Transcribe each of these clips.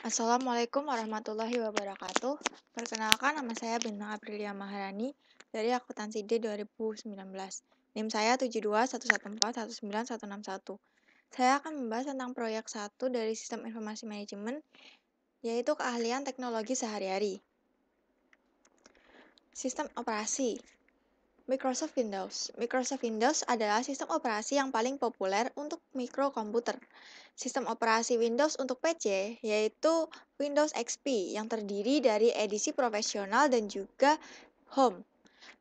Assalamualaikum warahmatullahi wabarakatuh. Perkenalkan, nama saya Bintang Aprilia Maharani dari Akuntansi D 2019. NIM saya 7211419161. Saya akan membahas tentang proyek 1 dari Sistem Informasi Manajemen, yaitu keahlian teknologi sehari-hari. Sistem operasi Microsoft Windows. Microsoft Windows adalah sistem operasi yang paling populer untuk mikrokomputer. Sistem operasi Windows untuk PC yaitu Windows XP yang terdiri dari edisi profesional dan juga Home.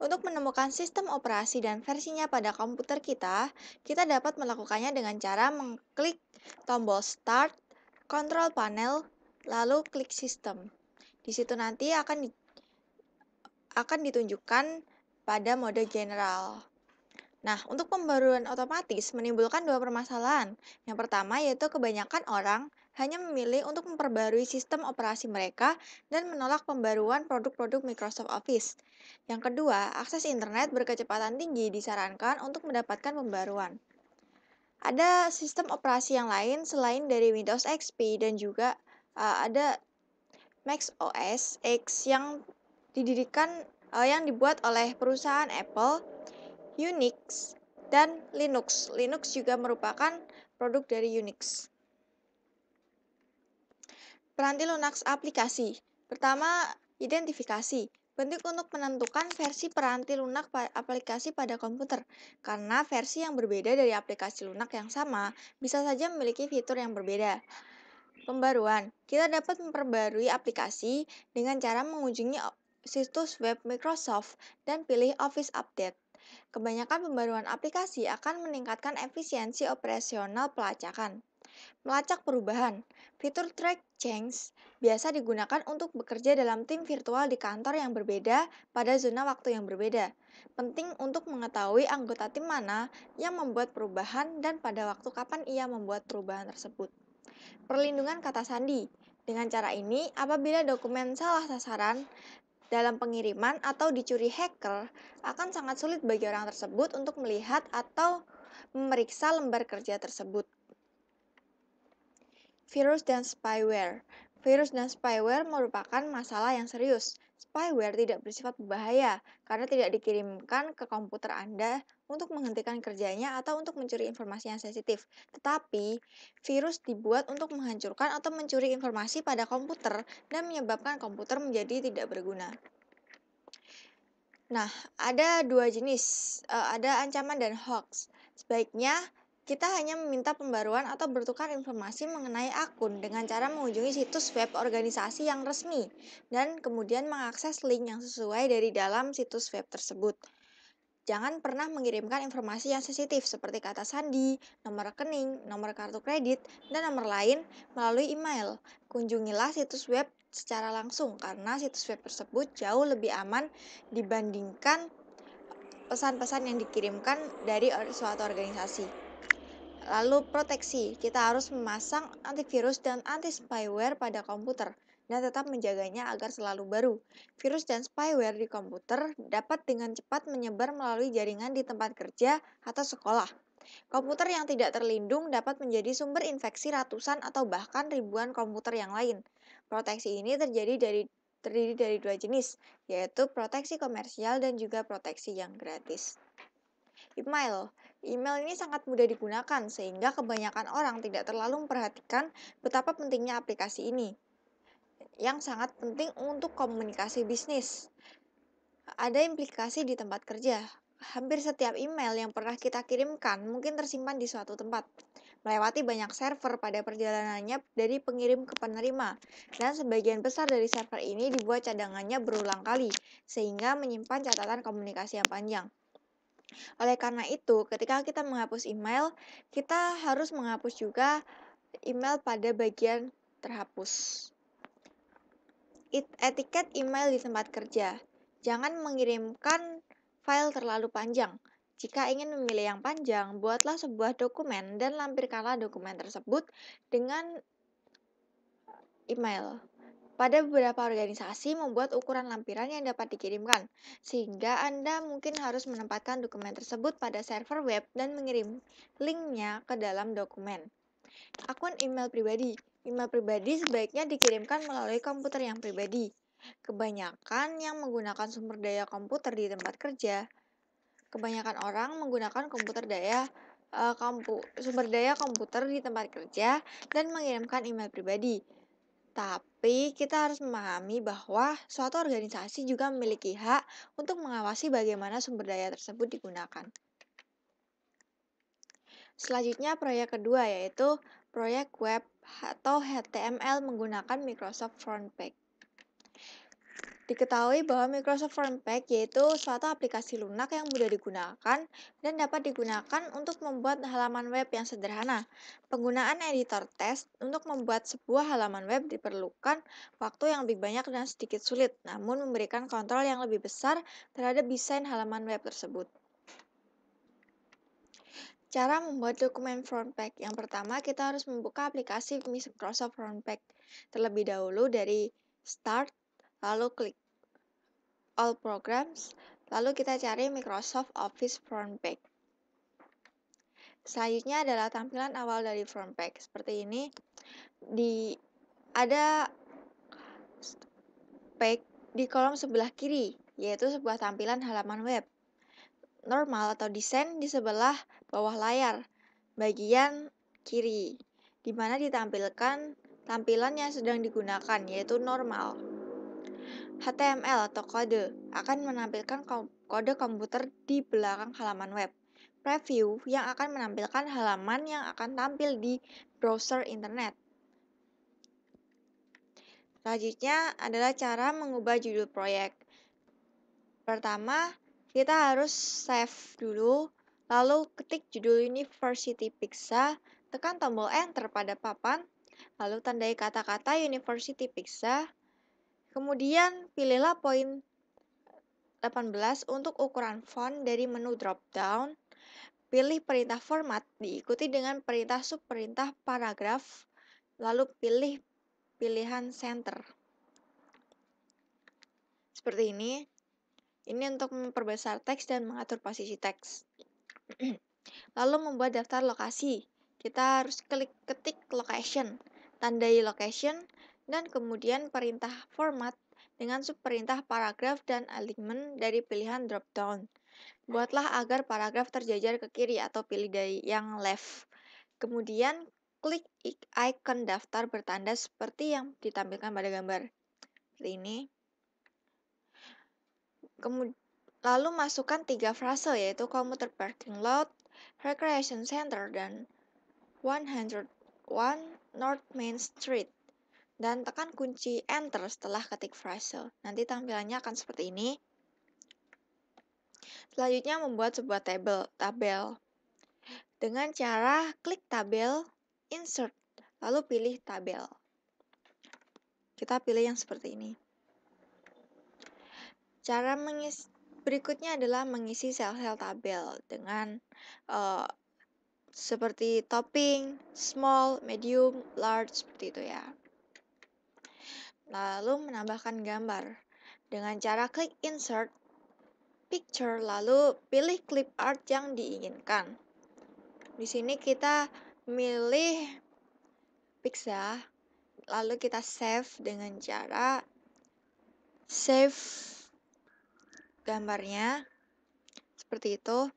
Untuk menemukan sistem operasi dan versinya pada komputer kita dapat melakukannya dengan cara mengklik tombol Start, Control Panel, lalu klik Sistem. Di situ nanti akan ditunjukkan pada mode general. Nah, untuk pembaruan otomatis menimbulkan dua permasalahan. Yang pertama yaitu kebanyakan orang hanya memilih untuk memperbarui sistem operasi mereka dan menolak pembaruan produk-produk Microsoft Office. Yang kedua, akses internet berkecepatan tinggi disarankan untuk mendapatkan pembaruan. Ada sistem operasi yang lain selain dari Windows XP dan juga ada Mac OS X yang dibuat oleh perusahaan Apple, Unix, dan Linux. Linux juga merupakan produk dari Unix. Peranti lunak aplikasi. Pertama, identifikasi. Penting untuk menentukan versi peranti lunak aplikasi pada komputer, karena versi yang berbeda dari aplikasi lunak yang sama bisa saja memiliki fitur yang berbeda. Pembaruan. Kita dapat memperbarui aplikasi dengan cara mengunjungi situs web Microsoft dan pilih Office Update. Kebanyakan pembaruan aplikasi akan meningkatkan efisiensi operasional pelacakan. Melacak perubahan. Fitur Track Change biasa digunakan untuk bekerja dalam tim virtual di kantor yang berbeda pada zona waktu yang berbeda. Penting untuk mengetahui anggota tim mana yang membuat perubahan dan pada waktu kapan ia membuat perubahan tersebut. Perlindungan kata sandi. Dengan cara ini, apabila dokumen salah sasaran dalam pengiriman atau dicuri hacker, akan sangat sulit bagi orang tersebut untuk melihat atau memeriksa lembar kerja tersebut. Virus dan spyware. Virus dan spyware merupakan masalah yang serius. Spyware tidak bersifat berbahaya karena tidak dikirimkan ke komputer Anda untuk menghentikan kerjanya atau untuk mencuri informasi yang sensitif. Tetapi, virus dibuat untuk menghancurkan atau mencuri informasi pada komputer dan menyebabkan komputer menjadi tidak berguna. Nah, ada dua jenis, ada ancaman dan hoax. Sebaiknya kita hanya meminta pembaruan atau bertukar informasi mengenai akun dengan cara mengunjungi situs web organisasi yang resmi dan kemudian mengakses link yang sesuai dari dalam situs web tersebut. Jangan pernah mengirimkan informasi yang sensitif seperti kata sandi, nomor rekening, nomor kartu kredit, dan nomor lain melalui email. Kunjungilah situs web secara langsung karena situs web tersebut jauh lebih aman dibandingkan pesan-pesan yang dikirimkan dari suatu organisasi. Lalu proteksi, kita harus memasang antivirus dan anti-spyware pada komputer dan tetap menjaganya agar selalu baru. Virus dan spyware di komputer dapat dengan cepat menyebar melalui jaringan di tempat kerja atau sekolah. Komputer yang tidak terlindung dapat menjadi sumber infeksi ratusan atau bahkan ribuan komputer yang lain. Proteksi ini terdiri dari dua jenis, yaitu proteksi komersial dan juga proteksi yang gratis. Email. Email ini sangat mudah digunakan sehingga kebanyakan orang tidak terlalu memperhatikan betapa pentingnya aplikasi ini yang sangat penting untuk komunikasi bisnis. Ada implikasi di tempat kerja. Hampir setiap email yang pernah kita kirimkan mungkin tersimpan di suatu tempat, melewati banyak server pada perjalanannya dari pengirim ke penerima, dan sebagian besar dari server ini dibuat cadangannya berulang kali, sehingga menyimpan catatan komunikasi yang panjang. Oleh karena itu, ketika kita menghapus email, kita harus menghapus juga email pada bagian terhapus. Etiket email di tempat kerja. Jangan mengirimkan file terlalu panjang. Jika ingin memilih yang panjang, buatlah sebuah dokumen dan lampirkanlah dokumen tersebut dengan email. Pada beberapa organisasi membuat ukuran lampiran yang dapat dikirimkan, sehingga Anda mungkin harus menempatkan dokumen tersebut pada server web dan mengirim linknya ke dalam dokumen. Akun email pribadi. Email pribadi sebaiknya dikirimkan melalui komputer yang pribadi. Kebanyakan yang menggunakan sumber daya komputer di tempat kerja. Kebanyakan orang menggunakan sumber daya komputer di tempat kerja dan mengirimkan email pribadi. Tapi kita harus memahami bahwa suatu organisasi juga memiliki hak untuk mengawasi bagaimana sumber daya tersebut digunakan. Selanjutnya proyek kedua yaitu proyek web atau HTML menggunakan Microsoft Frontpage. Diketahui bahwa Microsoft Frontpage yaitu suatu aplikasi lunak yang mudah digunakan dan dapat digunakan untuk membuat halaman web yang sederhana. Penggunaan editor text untuk membuat sebuah halaman web diperlukan waktu yang lebih banyak dan sedikit sulit, namun memberikan kontrol yang lebih besar terhadap desain halaman web tersebut. Cara membuat dokumen Frontpage. Yang pertama, kita harus membuka aplikasi Microsoft Frontpage terlebih dahulu dari Start, lalu klik All Programs, lalu kita cari Microsoft Office Frontpage. Selanjutnya adalah tampilan awal dari Frontpage. Seperti ini, ada page di kolom sebelah kiri, yaitu sebuah tampilan halaman web. Normal atau desain di sebelah bawah layar, bagian kiri, di mana ditampilkan tampilan yang sedang digunakan, yaitu normal. HTML atau kode akan menampilkan kode komputer di belakang halaman web. Preview yang akan menampilkan halaman yang akan tampil di browser internet. Selanjutnya adalah cara mengubah judul proyek. Pertama, kita harus save dulu, lalu ketik judul University Pizza, tekan tombol Enter pada papan, lalu tandai kata-kata University Pizza, kemudian pilihlah poin 18 untuk ukuran font dari menu drop-down, pilih perintah format, diikuti dengan perintah subperintah paragraf, lalu pilih pilihan center. Seperti ini. Ini untuk memperbesar teks dan mengatur posisi teks. Lalu membuat daftar lokasi. Kita harus ketik location, tandai location, dan kemudian perintah format dengan subperintah paragraf dan alignment dari pilihan drop-down. Buatlah agar paragraf terjajar ke kiri atau pilih dari yang left. Kemudian klik icon daftar bertanda seperti yang ditampilkan pada gambar. Seperti ini. Lalu masukkan 3 frase yaitu commuter parking lot, recreation center, dan 101 North Main Street. Dan tekan kunci enter setelah ketik frase. Nanti tampilannya akan seperti ini. Selanjutnya membuat sebuah tabel. Dengan cara klik tabel, insert, lalu pilih tabel. Kita pilih yang seperti ini. Cara berikutnya adalah mengisi sel-sel tabel dengan seperti topping, small, medium, large, seperti itu ya. Lalu menambahkan gambar dengan cara klik insert, picture, lalu pilih clip art yang diinginkan. Di sini kita milih pizza, lalu kita save dengan cara save gambarnya seperti itu.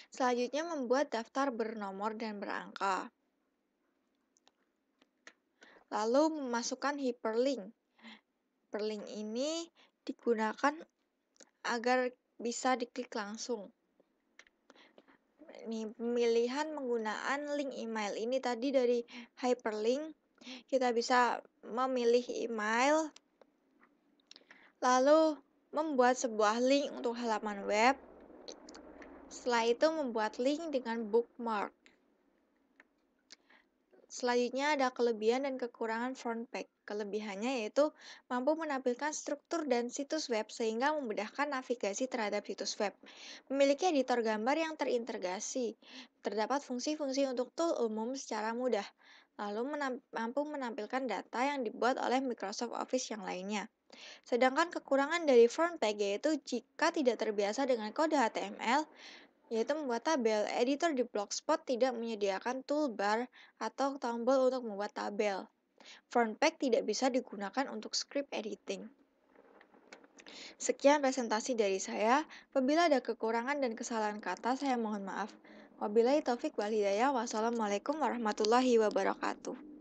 Selanjutnya membuat daftar bernomor dan berangka. Lalu memasukkan hyperlink. Hyperlink ini digunakan agar bisa diklik langsung. Ini pemilihan penggunaan link email ini tadi dari hyperlink. Kita bisa memilih email, lalu membuat sebuah link untuk halaman web. Setelah itu membuat link dengan bookmark. Selanjutnya ada kelebihan dan kekurangan Frontpage. Kelebihannya yaitu mampu menampilkan struktur dan situs web sehingga memudahkan navigasi terhadap situs web. Memiliki editor gambar yang terintegrasi. Terdapat fungsi-fungsi untuk tool umum secara mudah. Lalu mampu menampilkan data yang dibuat oleh Microsoft Office yang lainnya. Sedangkan kekurangan dari Frontpage yaitu jika tidak terbiasa dengan kode HTML, yaitu membuat tabel. Editor di Blogspot tidak menyediakan toolbar atau tombol untuk membuat tabel. Frontpage tidak bisa digunakan untuk script editing. Sekian presentasi dari saya. Apabila ada kekurangan dan kesalahan kata, saya mohon maaf. Wabillahi taufik wal hidayah. Wassalamualaikum warahmatullahi wabarakatuh.